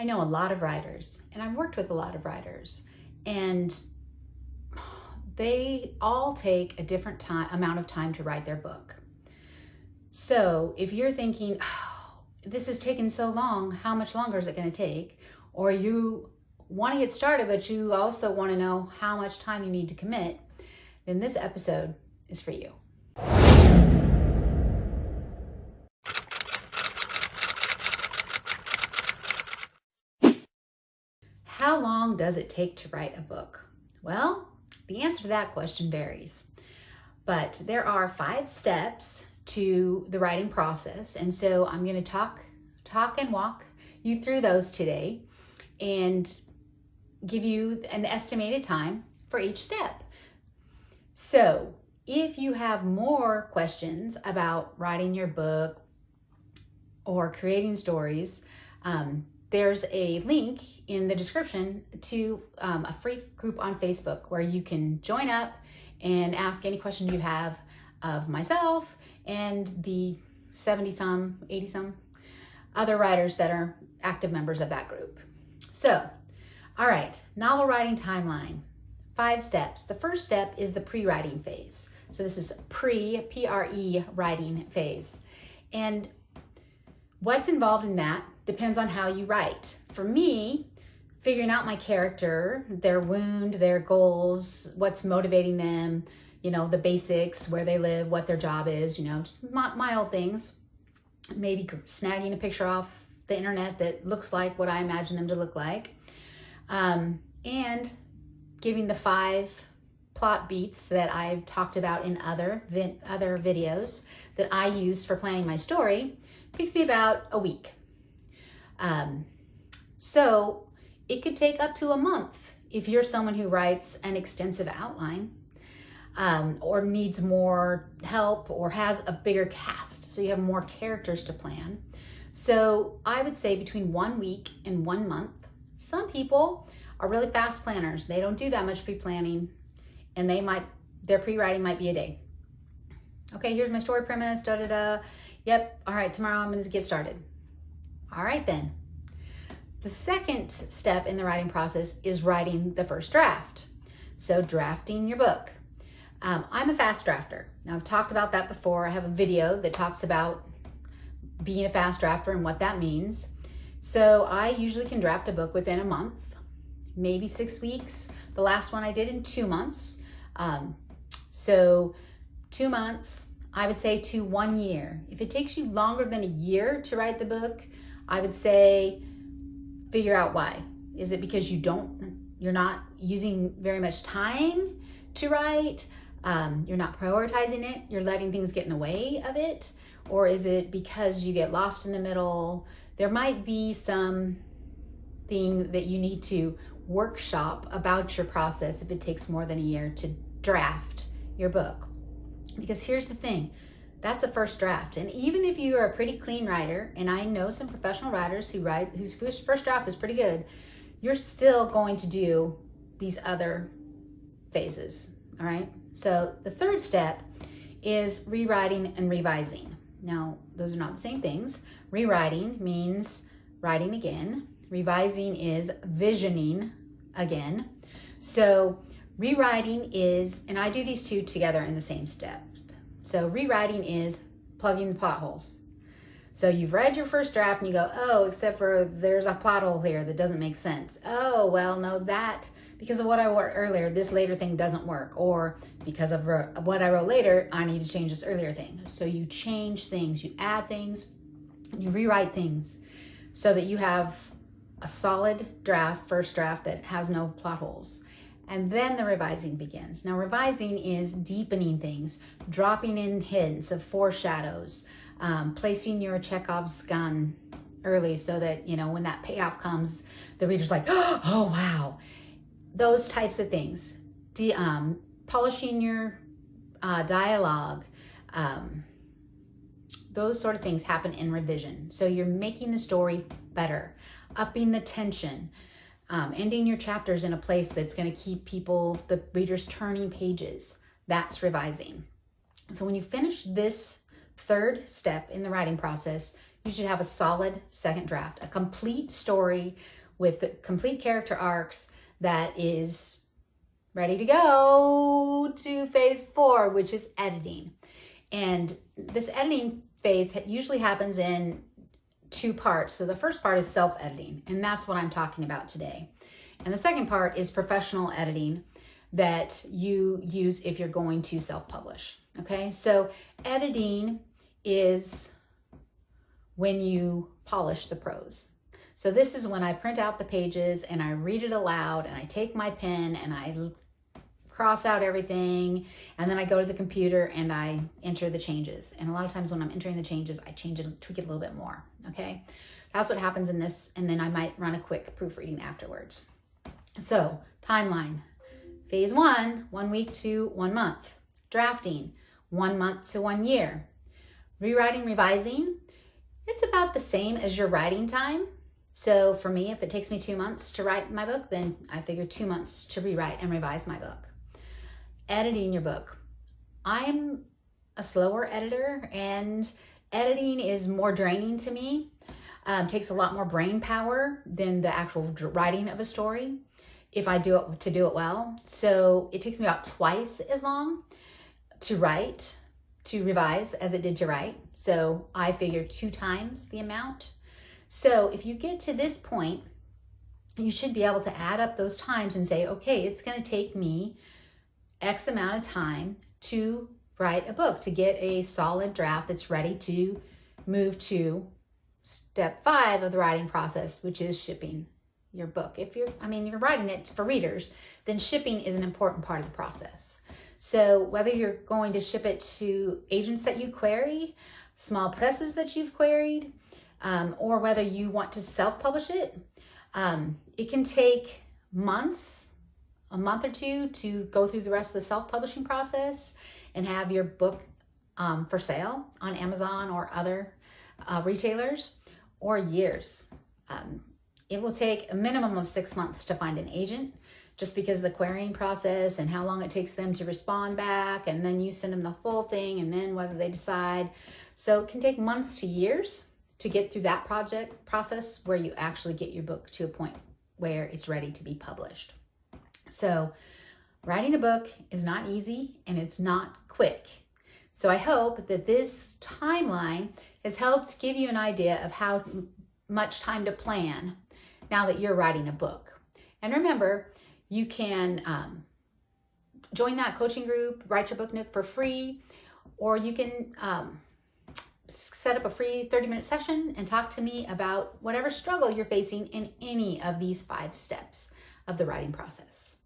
I know a lot of writers, and I've worked with a lot of writers, and they all take a different amount of time to write their book. So if you're thinking, oh, this has taken so long, how much longer is it going to take? Or you want to get started, but you also want to know how much time you need to commit, then this episode is for you. How long does it take to write a book? Well, the answer to that question varies, but there are 5 steps to the writing process. And so I'm going to talk and walk you through those today and give you an estimated time for each step. So if you have more questions about writing your book or creating stories, there's a link in the description to a free group on Facebook where you can join up and ask any questions you have of myself and the 70-some, 80-some other writers that are active members of that group. So, all right, novel writing timeline, 5 steps. The first step is the pre-writing phase. So this is P-R-E writing phase. And what's involved in that depends on how you write. For me, figuring out my character, their wound, their goals, what's motivating them, the basics, where they live, what their job is, just mild things. Maybe snagging a picture off the internet that looks like what I imagine them to look like. And giving the 5 plot beats that I've talked about in other videos that I use for planning my story takes me about a week. So it could take up to a month if you're someone who writes an extensive outline, or needs more help or has a bigger cast, so you have more characters to plan. So I would say between 1 week and 1 month. Some people are really fast planners. They don't do that much pre-planning, and their pre-writing might be a day. Okay, here's my story premise, Yep, all right, tomorrow I'm gonna get started. All right then. The second step in the writing process is writing the first draft. So drafting your book. I'm a fast drafter. Now I've talked about that before. I have a video that talks about being a fast drafter and what that means. So I usually can draft a book within a month, maybe 6 weeks. The last one I did in 2 months. So 2 months, I would say to 1 year. If it takes you longer than a year to write the book, I would say figure out why. Is it because you're not using very much time to write? You're not prioritizing it? You're letting things get in the way of it? Or is it because you get lost in the middle? There might be some thing that you need to workshop about your process if it takes more than a year to draft your book. Because here's the thing, that's a first draft. And even if you are a pretty clean writer, and I know some professional writers whose first draft is pretty good, you're still going to do these other phases, all right? So the third step is rewriting and revising. Now, those are not the same things. Rewriting means writing again. Revising is visioning again. So rewriting is, and I do these 2 together in the same step. So rewriting is plugging the plot holes. So you've read your first draft and you go, oh, except for there's a plot hole here that doesn't make sense. Oh, well, no, that, because of what I wrote earlier, this later thing doesn't work. Or because of what I wrote later, I need to change this earlier thing. So you change things, you add things, you rewrite things so that you have a solid draft, first draft that has no plot holes. And then the revising begins. Now, revising is deepening things, dropping in hints of foreshadows, placing your Chekhov's gun early so that, when that payoff comes, the reader's like, oh, wow. Those types of things. Polishing your dialogue. Those sort of things happen in revision. So you're making the story better, upping the tension, ending your chapters in a place that's going to keep the readers turning pages. That's revising. So when you finish this third step in the writing process, you should have a solid second draft, a complete story with complete character arcs that is ready to go to phase 4, which is editing. And this editing phase usually happens in 2 parts. So the first part is self-editing, and that's what I'm talking about today. And the second part is professional editing that you use if you're going to self-publish. Okay, so editing is when you polish the prose. So this is when I print out the pages and I read it aloud and I take my pen and I cross out everything, and then I go to the computer and I enter the changes. And a lot of times when I'm entering the changes, I change it, tweak it a little bit more. Okay, that's what happens in this, and then I might run a quick proofreading afterwards. So timeline: phase 1, 1 week to 1 month. Drafting, 1 month to 1 year. Rewriting, revising, it's about the same as your writing time. So for me, if it takes me 2 months to write my book, then I figure 2 months to rewrite and revise my book. Editing your book. I'm a slower editor, and editing is more draining to me. Takes a lot more brain power than the actual writing of a story if I do it well. So it takes me about twice as long to write, to revise, as it did to write. So I figure 2 times the amount. So if you get to this point, you should be able to add up those times and say, okay, it's going to take me X amount of time to write a book, to get a solid draft that's ready to move to step 5 of the writing process, which is shipping your book. If you're writing it for readers, then shipping is an important part of the process. So whether you're going to ship it to agents that you query, small presses that you've queried, or whether you want to self-publish it, it can take months, a month or 2 to go through the rest of the self-publishing process and have your book for sale on Amazon or other retailers, or years. It will take a minimum of 6 months to find an agent, just because of the querying process and how long it takes them to respond back, and then you send them the full thing, and then whether they decide. So it can take months to years to get through that process where you actually get your book to a point where it's ready to be published. So writing a book is not easy, and it's not quick. So I hope that this timeline has helped give you an idea of how much time to plan now that you're writing a book. And remember, you can join that coaching group, Write Your Book Nook, for free, or you can set up a free 30-minute session and talk to me about whatever struggle you're facing in any of these 5 steps of the writing process.